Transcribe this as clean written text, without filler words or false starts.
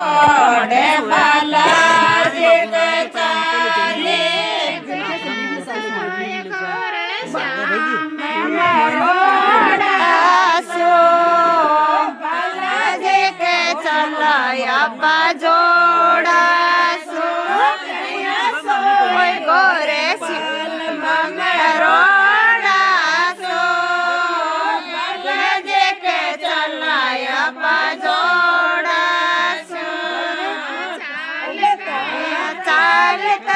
ઓડે બાલાજી કે ચાલે મરોડાસો બાલાજી કે ચલાયા બાજોડાસો કોઈ ગોરે શિલ મરોડાસો બાલાજી કે ચલાયા બાજોડાસો ચાલતા